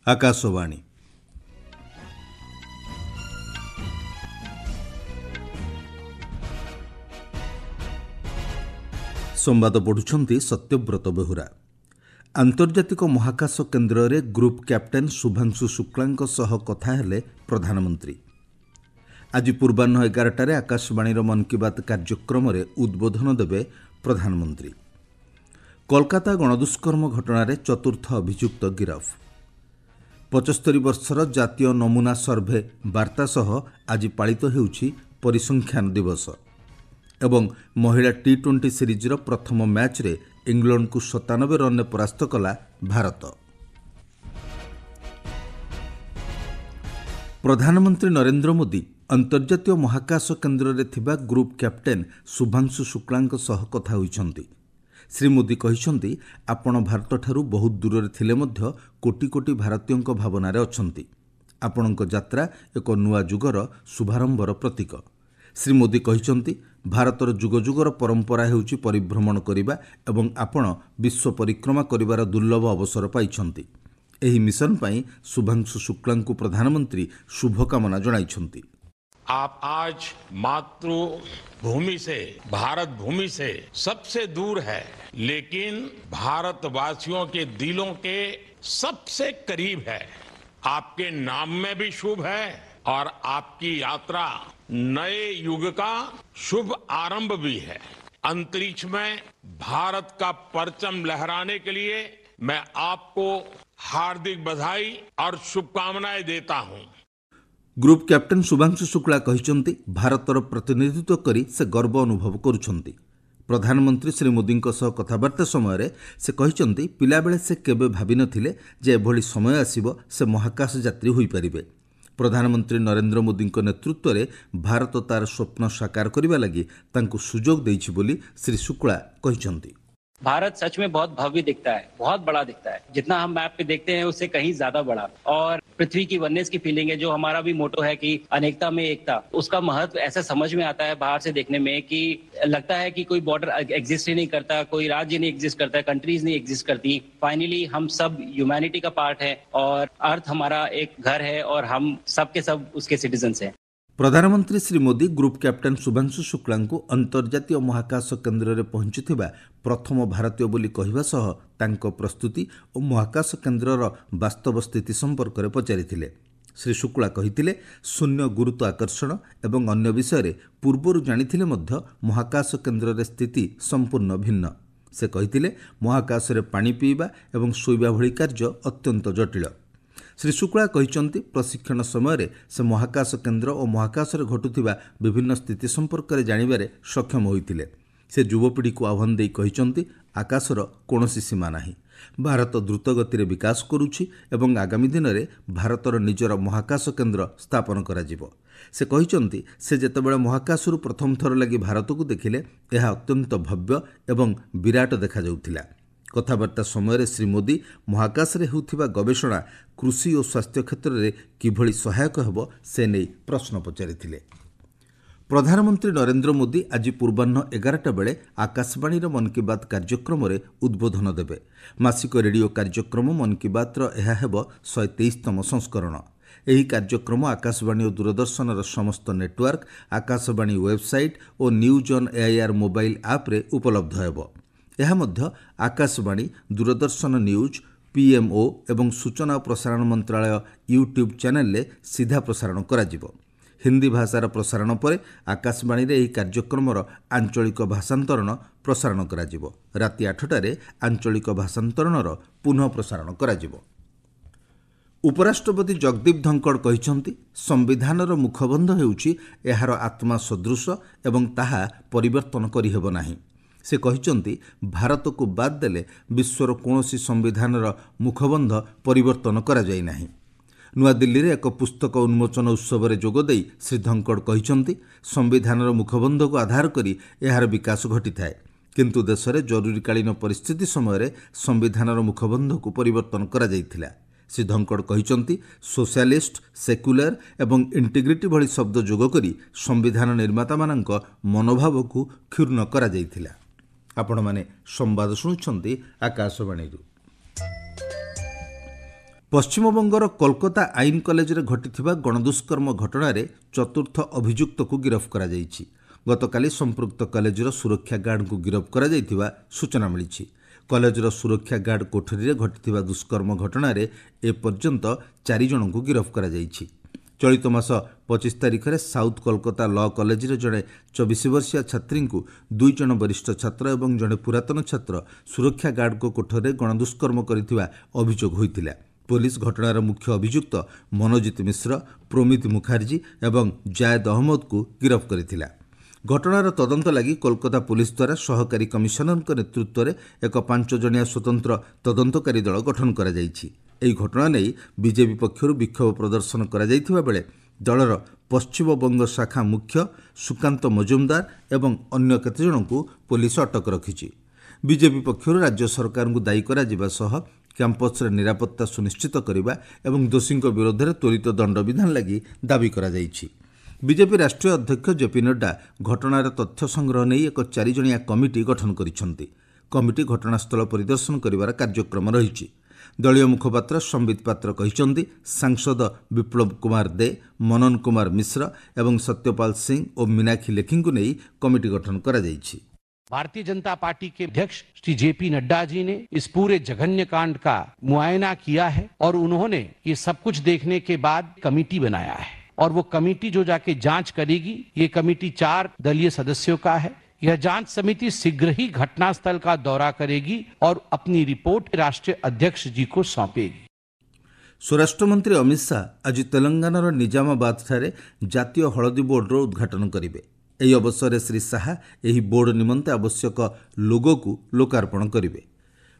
आकाशवाणी संवाद पढ़ुछंती सत्यव्रत बेहुरा। आंतर्जातिक महाकाश केन्द्र रे ग्रुप कैप्टेन शुभांशु शुक्लांक सह कथा हेले प्रधानमंत्री। आज पूर्वाह्न 11टारे आकाशवाणीर मन की बात कार्यक्रम रे उद्बोधन देवे प्रधानमंत्री। कोलकाता गणदुष्कर्म घटना चतुर्थ अभियुक्त गिरफ। 75 वर्षर जातीय नमूना सर्भे वार्ता सह आज पालित हेउछि परिसंख्यान दिवस एवं महिला टी20 सीरीजर प्रथम मैच रे इंग्लैंड को 97 रन परास्त कला भारत। प्रधानमंत्री नरेंद्र मोदी अंतर्जातीय महाकाश केन्द्र रे थिबा ग्रुप कैप्टेन शुभांशु शुक्लांक सह कथा होइछंती। श्री मोदी कहिछंती आपण भारत ठारू बहुत दूर रे थिले मध्य कोटी कोटी भारतीयंक भावना रे अछंती। आपणक यात्रा एक नुआ जुगर शुभारंभर प्रतीक। श्री मोदी कहिछंती भारतर जुग जुगर परंपरा हेउछि परिभ्रमण करिबा एवं आपण विश्व परिक्रमा करिवार दुर्लभ अवसर पाइछंती। एही मिशन पई शुभांशु शुक्लांकु प्रधानमंत्री शुभकामना जणाइछंती। आप आज मातृभूमि से, भारत भूमि से सबसे दूर है, लेकिन भारतवासियों के दिलों के सबसे करीब है। आपके नाम में भी शुभ है और आपकी यात्रा नए युग का शुभ आरंभ भी है। अंतरिक्ष में भारत का परचम लहराने के लिए मैं आपको हार्दिक बधाई और शुभकामनाएं देता हूं। ग्रुप कैप्टेन शुभांशु शुक्ला कहिछंती भारतर प्रतिनिधित्व करी से गर्व अनुभव करुछंती। प्रधानमंत्री श्री मोदी सह कथबार्ता समय से कहिछंती पिलाबेले से केबे भाबी नथिले जे एभली समय आसीबो से महाकाश यात्री होई परिबे। प्रधानमंत्री नरेंद्र मोदी नेतृत्व में भारत तार स्वप्न साकार करने लगी तांको सुजोग देइछि बोली श्री शुक्ला कहिछंती। भारत सच में बहुत भव्य दिखता है, बहुत बड़ा दिखता है। जितना हम मैप पे देखते हैं उससे कहीं ज्यादा बड़ा, और पृथ्वी की वननेस की फीलिंग है, जो हमारा भी मोटो है कि अनेकता में एकता। उसका महत्व ऐसा समझ में आता है बाहर से देखने में कि लगता है कि कोई बॉर्डर एग्जिस्ट ही नहीं करता, कोई राज्य नहीं एग्जिस्ट करता, कंट्रीज नहीं एग्जिस्ट करती। फाइनली हम सब ह्यूमैनिटी का पार्ट है और अर्थ हमारा एक घर है और हम सब के सब उसके सिटीजन्स हैं। प्रधानमंत्री श्री मोदी ग्रुप कैप्टेन शुभांशु शुक्लांकु अंतर्जातीय महाकाश केन्द्र रे पहुंचीथिबा प्रथम भारतीय बोली कहिबा सह तांको प्रस्तुति और महाकाश केन्द्रर वास्तव स्थिति संपर्क में पचारिथिले। श्री शुक्ला कहिथिले शून्य गुरुत्व आकर्षण एवं अन्य विषय पूर्वरु जानिथिले मध्य महाकाश केन्द्र रे स्थिति संपूर्ण भिन्न। से कहिथिले महाकाश रे पानी पीवा एवं शोइबा भली कार्य अत्यंत जटिल। श्री शुक्ला कहिछंती प्रशिक्षण समय से महाकाश केन्द्र और महाकाश रे घटुथिबा विभिन्न स्थिति संपर्क में जानिबारे सक्षम होइथिले। से युवपीढ़ी को आह्वान देई कहिछंती आकाशर कोनोसी सीमा नाही। भारत द्रुत गति विकास करुछि एवं आगामी दिन में भारतर निजर महाकाश केन्द्र स्थापन कराजिबो। से कहिछंती से जेतेबेले महाकाशरु प्रथम थर लगी भारत को देखिले यह अत्यंत भव्य एवं विराट देखा जाउथिला। कथबार्ता समय श्री मोदी महाकाश रे होउथिबा गवेषणा कृषि और स्वास्थ्य क्षेत्र में किभली सहायक हेबो से नै प्रश्न पचारिथिले। प्रधानमंत्री नरेंद्र मोदी आज पूर्वाह्न 11टा बेले आकाशवाणीर मन की बात कार्यक्रम रे उद्बोधन देबे। मासिक रेडियो कार्यक्रम मन की बात यह हेबो 123तम संस्करण। एही कार्यक्रम आकाशवाणी और दूरदर्शनर समस्त नेटवर्क, आकाशवाणी वेबसाइट और news on AIR mobile app रे उपलब्ध हेबो। यह मध्य आकाशवाणी, दूरदर्शन न्यूज, पीएमओ एवं सूचना और प्रसारण मंत्रालय यूट्यूब चैनल रे सीधा प्रसारण कराजिबो। हिंदी भाषार प्रसारण पर आकाशवाणी रे एही कार्यक्रमर आंचलिक भाषांतरण प्रसारण कराजिबो। राति 8टारे आंचलिक भाषांतरणर पुनः प्रसारण कराजिबो। उपराष्ट्रपति जगदीप धनखड़ कहिछंती संविधानर मुखबंध हेउछि एहार आत्मा सदृश एवं ताहा परिवर्तन करिहेबो नाही। से कहिछंती भारत को बाद देले विश्वर कोनोसी संविधानर मुखबंध परिवर्तन करा जाय नाही। नुआ दिल्ली रे एक पुस्तक उन्मोचन उत्सव रे जोग देई श्री धनखड़ कहिछंती संविधानर मुखबंध को आधार करी एहार विकास घटी थाए, किंतु देश रे जरूरीकालीन परिस्थिति समय संविधानर मुखबंध को परिवर्तन करा जायथिला। श्री धनखड़ कहिछंती सोशलिस्ट, सेक्युलर एवं इंटीग्रिटी भली शब्द जोग करी संविधान निर्माता मानक मनोभाव को क्षुण्ण करा जायथिला। आपण माने संवाद शुणुछंती आकाशवाणी। ପଶ୍ଚିମବଙ୍ଗର କୋଲକାତା ଆଇନ କଲେଜରେ ଘଟିଥିବା ଗଣଦୁଷ୍କର୍ମ ଘଟଣାରେ ଚତୁର୍ଥ ଅଭିଯୁକ୍ତକୁ ଗିରଫ କରାଯାଇଛି। ଗତକାଲି ସମ୍ପୃକ୍ତ କଲେଜର ସୁରକ୍ଷା ଗାର୍ଡଙ୍କୁ ଗିରଫ କରାଯାଇଥିବା ସୂଚନା ମିଳିଛି। କଲେଜର ସୁରକ୍ଷା ଗାର୍ଡ କୋଠରୀରେ ଘଟିଥିବା ଦୁଷ୍କର୍ମ ଘଟଣାରେ ଏପର୍ଯ୍ୟନ୍ତ 4 ଜଣଙ୍କୁ ଗିରଫ କରାଯାଇଛି। ଚଳିତ ମାସ 25 ତାରିଖରେ ସାଉଥ କୋଲକାତା ଲ କଲେଜରେ ଜଣେ 24 ବର୍ଷୀୟ ଛାତ୍ରୀଙ୍କୁ 2 ଜଣ ବରିଷ୍ଠ ଛାତ୍ର ଏବଂ ଜଣେ ପୁରାତନ ଛାତ୍ର ସୁରକ୍ଷା ଗାର୍ଡଙ୍କ କୋଠରୀରେ ଗଣଦୁଷ୍କର୍ମ କରିଥିବା ଅଭିଯୋଗ ହୋଇଥିଲା। ପୋଲିସ ଘଟଣାର ମୁଖ୍ୟ ଅଭିଯୁକ୍ତ ମନୋଜିତ ମିଶ୍ର, ପ୍ରୋମିତ ମୁଖାର୍ଜୀ ଏବଂ ଜାୟଦ ଅହମ୍ମଦଙ୍କୁ ଗିରଫ କରିଥିଲା। ଘଟଣାର ତଦନ୍ତ ଲାଗି କୋଲକାତା ପୁଲିସ ଦ୍ୱାରା ସହକାରୀ କମିଶନରଙ୍କ ନେତୃତ୍ୱରେ ଏକ 5 ଜଣିଆ ସ୍ୱତନ୍ତ୍ର ତଦନ୍ତକାରୀ ଦଳ ଗଠନ କରାଯାଇଛି। ଏହି ଘଟଣା ନେଇ ବିଜେପି ପକ୍ଷରୁ ବିକ୍ଷୋଭ ପ୍ରଦର୍ଶନ କରାଯାଇଥିବା ବେଳେ ଦଳର ପଶ୍ଚିମବଙ୍ଗ ଶାଖା ମୁଖ୍ୟ ସୁକାନ୍ତ ମଜୁମଦାର ଏବଂ ଅନ୍ୟ କେତେଜଣଙ୍କୁ ପୋଲିସ ଅଟକ ରଖିଛି। ବିଜେପି ପକ୍ଷରୁ ରାଜ୍ୟ ସରକାରଙ୍କୁ ଦାୟୀ କରାଯିବା ସହ କ୍ୟାମ୍ପସରେ ନିରାପତ୍ତା ସୁନିଶ୍ଚିତ କରିବା ଏବଂ ଦୋଷୀଙ୍କ ବିରୋଧରେ ତ୍ୱରିତ ଦଣ୍ଡବିଧାନ ଲାଗି ଦାବି କରାଯାଇଛି। ବିଜେପି ରାଷ୍ଟ୍ରୀୟ ଅଧ୍ୟକ୍ଷ ଜେପି ନଡ୍ଡା ଘଟଣାର ତଥ୍ୟ ସଂଗ୍ରହ ନେଇ ଏକ 4 ଜଣିଆ କମିଟି ଗଠନ କରିଛନ୍ତି। କମିଟି ଘଟଣାସ୍ଥଳ ପରିଦର୍ଶନ କରିବାର କାର୍ଯ୍ୟକ୍ରମ ରହିଛି। ଦଳୀୟ ମୁଖପାତ୍ର ସମ୍ବିତ ପାତ୍ର କହିଛନ୍ତି, ସାଂସଦ ବିପ୍ଳବ କୁମାର ଦେ, ମନନ କୁମାର ମିଶ୍ର ଏବଂ ସତ୍ୟପାଲ ସିଂ ଓ ମୀନାକ୍ଷୀ ଲେଖିଙ୍କୁ ନେଇ କମିଟି ଗଠନ କରାଯାଇଛି। भारतीय जनता पार्टी के अध्यक्ष श्री जेपी नड्डा जी ने इस पूरे जघन्य कांड का मुआयना किया है और उन्होंने ये सब कुछ देखने के बाद कमेटी बनाया है और वो कमेटी जो जाके जांच करेगी, ये कमेटी 4 दलीय सदस्यों का है। यह जांच समिति शीघ्र ही घटनास्थल का दौरा करेगी और अपनी रिपोर्ट राष्ट्रीय अध्यक्ष जी को सौंपेगी। स्वराष्ट्र मंत्री अमित शाह आज तेलंगानार निजामाबादଠାରେ ଜାତୀୟ ହଳଦୀ ବୋର୍ଡର ଉଦ୍ଘାଟନ କରିବେ। ଏହି ଅବସରରେ ଶ୍ରୀ ଶାହା ଏହି ବୋର୍ଡ ନିମନ୍ତେ ଆବଶ୍ୟକ ଲୋଗୋକୁ ଲୋକାର୍ପଣ କରିବେ।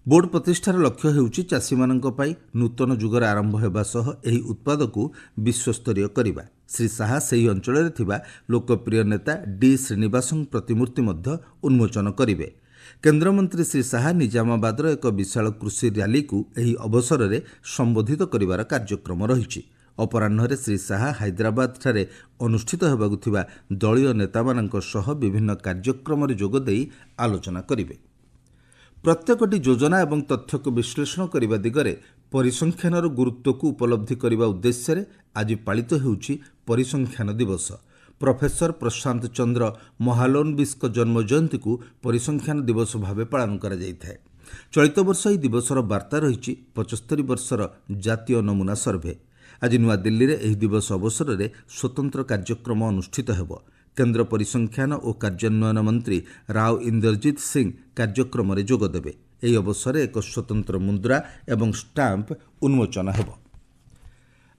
ବୋର୍ଡ ପ୍ରତିଷ୍ଠାର ଲକ୍ଷ୍ୟ ହେଉଛି ଚାଷୀମାନଙ୍କ ପାଇଁ ନୂତନ ଯୁଗର ଆରମ୍ଭ ହେବା ସହ ଏହି ଉତ୍ପାଦକୁ ବିଶ୍ୱସ୍ତରୀୟ କରିବା। ଶ୍ରୀ ଶାହା ସେହି ଅଞ୍ଚଳରେ ଥିବା ଲୋକପ୍ରିୟ ନେତା ଡି ଶ୍ରୀନିବାସଙ୍କ ପ୍ରତିମୂର୍ତ୍ତି ମଧ୍ୟ ଉନ୍ମୋଚନ କରିବେ। କେନ୍ଦ୍ରମନ୍ତ୍ରୀ ଶ୍ରୀ ଶାହା ନିଜାମାବାଦର ଏକ ବିଶାଳ କୃଷି ର୍ୟାଲିକୁ ଏହି ଅବସରରେ ସମ୍ବୋଧିତ କରିବାର କାର୍ଯ୍ୟକ୍ରମ ରହିଛି। ଅପରାହ୍ନରେ ଶ୍ରୀ ଶାହା ହାଇଦ୍ରାବାଦଠାରେ ଅନୁଷ୍ଠିତ ହେବାକୁ ଥିବା ଦଳୀୟ ନେତାମାନଙ୍କ ସହ ବିଭିନ୍ନ କାର୍ଯ୍ୟକ୍ରମରେ ଯୋଗଦେଇ ଆଲୋଚନା କରିବେ। ପ୍ରତ୍ୟେକଟି ଯୋଜନା ଏବଂ ତଥ୍ୟକୁ ବିଶ୍ଳେଷଣ କରିବା ଦିଗରେ ପରିସଂଖ୍ୟାନର ଗୁରୁତ୍ୱକୁ ଉପଲବ୍ଧି କରିବା ଉଦ୍ଦେଶ୍ୟରେ ଆଜି ପାଳିତ ହେଉଛି ପରିସଂଖ୍ୟାନ ଦିବସ। ପ୍ରଫେସର ପ୍ରଶାନ୍ତ ଚନ୍ଦ୍ର ମହାଲୋନବିସ୍ଙ୍କ ଜନ୍ମ ଜୟନ୍ତୀକୁ ପରିସଂଖ୍ୟାନ ଦିବସ ଭାବେ ପାଳନ କରାଯାଇଥାଏ। ଚଳିତ ବର୍ଷ ଏହି ଦିବସର ବାର୍ତ୍ତା ରହିଛି 75 ବର୍ଷର ଜାତୀୟ ନମୁନା ସର୍ଭେ। ଆଜି ନୂଆଦିଲ୍ଲୀରେ ଏହି ଦିବସ ଅବସରରେ ସ୍ୱତନ୍ତ୍ର କାର୍ଯ୍ୟକ୍ରମ ଅନୁଷ୍ଠିତ ହେବ। କେନ୍ଦ୍ର ପରିସଂଖ୍ୟାନ ଓ କାର୍ଯ୍ୟାନ୍ୱୟନ ମନ୍ତ୍ରୀ ରାଓ ଇନ୍ଦରଜିତ ସିଂ କାର୍ଯ୍ୟକ୍ରମରେ ଯୋଗଦେବେ। ଏହି ଅବସରରେ ଏକ ସ୍ୱତନ୍ତ୍ର ମୁଦ୍ରା ଏବଂ ଷ୍ଟାମ୍ପ ଉନ୍ମୋଚନ ହେବ।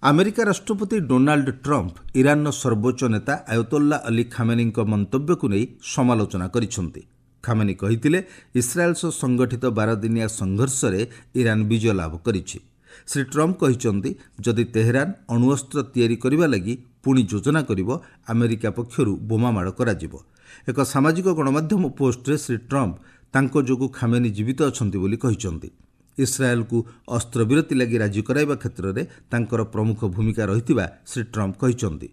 ଆମେରିକା ରାଷ୍ଟ୍ରପତି ଡୋନାଲ୍ଡ ଟ୍ରମ୍ପ ଇରାନର ସର୍ବୋଚ୍ଚ ନେତା ଆୟତୋଲ୍ଲା ଅଲି ଖାମେନିଙ୍କ ମନ୍ତବ୍ୟକୁ ନେଇ ସମାଲୋଚନା କରିଛନ୍ତି। ଖାମେନି କହିଥିଲେ, ଇସ୍ରାଏଲ ସହ ସଂଗଠିତ 12 ଦିନିଆ ସଂଘର୍ଷରେ ଇରାନ ବିଜୟ ଲାଭ କରିଛି। ଶ୍ରୀ ଟ୍ରମ୍ପ କହିଛନ୍ତି, ଯଦି ତେହେରାନ ଅଣୁଅସ୍ତ୍ର ତିଆରି କରିବା ଲାଗି ପୁଣି ଯୋଜନା କରିବ, ଆମେରିକା ପକ୍ଷରୁ ବୋମାମାଡ଼ କରାଯିବ। ଏକ ସାମାଜିକ ଗଣମାଧ୍ୟମ ପୋଷ୍ଟରେ ଶ୍ରୀ ଟ୍ରମ୍ପ ତାଙ୍କ ଯୋଗୁଁ ଖାମେନି ଜୀବିତ ଅଛନ୍ତି ବୋଲି କହିଛନ୍ତି। ଇସ୍ରାଏଲକୁ ଅସ୍ତ୍ରବିରତି ଲାଗି ରାଜି କରାଇବା କ୍ଷେତ୍ରରେ ତାଙ୍କର ପ୍ରମୁଖ ଭୂମିକା ରହିଥିବା ଶ୍ରୀ ଟ୍ରମ୍ପ କହିଛନ୍ତି।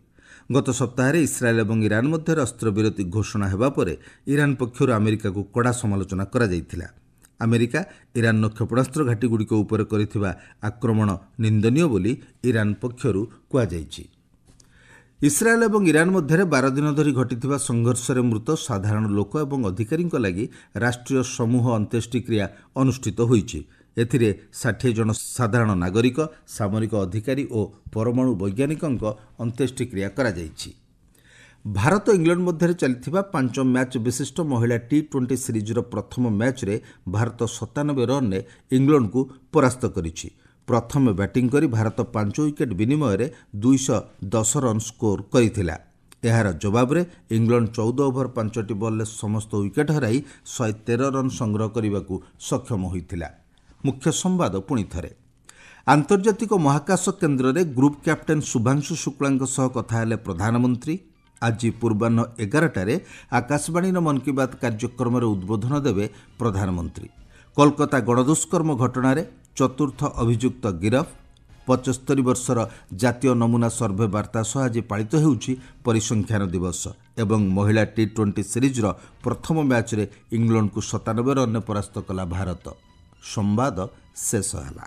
ଗତ ସପ୍ତାହରେ ଇସ୍ରାଏଲ ଏବଂ ଇରାନ ମଧ୍ୟରେ ଅସ୍ତ୍ରବିରତି ଘୋଷଣା ହେବା ପରେ ଇରାନ ପକ୍ଷରୁ ଆମେରିକାକୁ କଡ଼ା ସମାଲୋଚନା କରାଯାଇଥିଲା। ଆମେରିକା ଇରାନର କ୍ଷେପଣାସ୍ତ୍ର ଘାଟିଗୁଡ଼ିକ ଉପରେ କରିଥିବା ଆକ୍ରମଣ ନିନ୍ଦନୀୟ ବୋଲି ଇରାନ ପକ୍ଷରୁ କୁହାଯାଇଛି। ଇସ୍ରାଏଲ ଏବଂ ଇରାନ ମଧ୍ୟରେ 12 ଦିନ ଧରି ଘଟିଥିବା ସଂଘର୍ଷରେ ମୃତ ସାଧାରଣ ଲୋକ ଏବଂ ଅଧିକାରୀଙ୍କ ଲାଗି ରାଷ୍ଟ୍ରୀୟ ସମୂହ ଅନ୍ତ୍ୟେଷ୍ଟିକ୍ରିୟା ଅନୁଷ୍ଠିତ ହୋଇଛି। ଏଥିରେ 60 ଜଣ ସାଧାରଣ ନାଗରିକ, ସାମରିକ ଅଧିକାରୀ ଓ ପରମାଣୁ ବୈଜ୍ଞାନିକଙ୍କ ଅନ୍ତ୍ୟେଷ୍ଟିକ୍ରିୟା କରାଯାଇଛି। ଭାରତ ଇଂଲଣ୍ଡ ମଧ୍ୟରେ ଚାଲିଥିବା 5 ମ୍ୟାଚ୍ ବିଶିଷ୍ଟ ମହିଳା T20 ସିରିଜର ପ୍ରଥମ ମ୍ୟାଚ୍ରେ ଭାରତ 97 ରନ୍ରେ ଇଂଲଣ୍ଡକୁ ପରାସ୍ତ କରିଛି। ପ୍ରଥମେ ବ୍ୟାଟିଂ କରି ଭାରତ 5 ୱିକେଟ୍ ବିନିମୟରେ 210 ରନ୍ ସ୍କୋର କରିଥିଲା। ଏହାର ଜବାବରେ ଇଂଲଣ୍ଡ 14 ଓଭର 5ଟି ବଲ୍ରେ ସମସ୍ତ ୱିକେଟ୍ ହରାଇ 113 ରନ୍ ସଂଗ୍ରହ କରିବାକୁ ସକ୍ଷମ ହୋଇଥିଲା। ମୁଖ୍ୟ ସମ୍ବାଦ ପୁଣି ଥରେ। ଆନ୍ତର୍ଜାତିକ ମହାକାଶ କେନ୍ଦ୍ରରେ ଗ୍ରୁପ୍ କ୍ୟାପ୍ଟେନ୍ ଶୁଭାଂଶୁ ଶୁକ୍ଳାଙ୍କ ସହ କଥା ହେଲେ ପ୍ରଧାନମନ୍ତ୍ରୀ। ଆଜି ପୂର୍ବାହ୍ନ 11ଟାରେ ଆକାଶବାଣୀର ମନ୍ କି ବାତ୍ କାର୍ଯ୍ୟକ୍ରମରେ ଉଦ୍ବୋଧନ ଦେବେ ପ୍ରଧାନମନ୍ତ୍ରୀ। କୋଲକାତା ଗଣଦୁଷ୍କର୍ମ ଘଟଣାରେ ଚତୁର୍ଥ ଅଭିଯୁକ୍ତ ଗିରଫ। 75 ବର୍ଷର ଜାତୀୟ ନମୁନା ସର୍ଭେ ବାର୍ତ୍ତା ସହ ଆଜି ପାଳିତ ହେଉଛି ପରିସଂଖ୍ୟାନ ଦିବସ ଏବଂ ମହିଳା T20 ସିରିଜର ପ୍ରଥମ ମ୍ୟାଚ୍ରେ ଇଂଲଣ୍ଡକୁ 97 ରନ୍ରେ ପରାସ୍ତ କଲା ଭାରତ। ସମ୍ବାଦ ଶେଷ ହେଲା।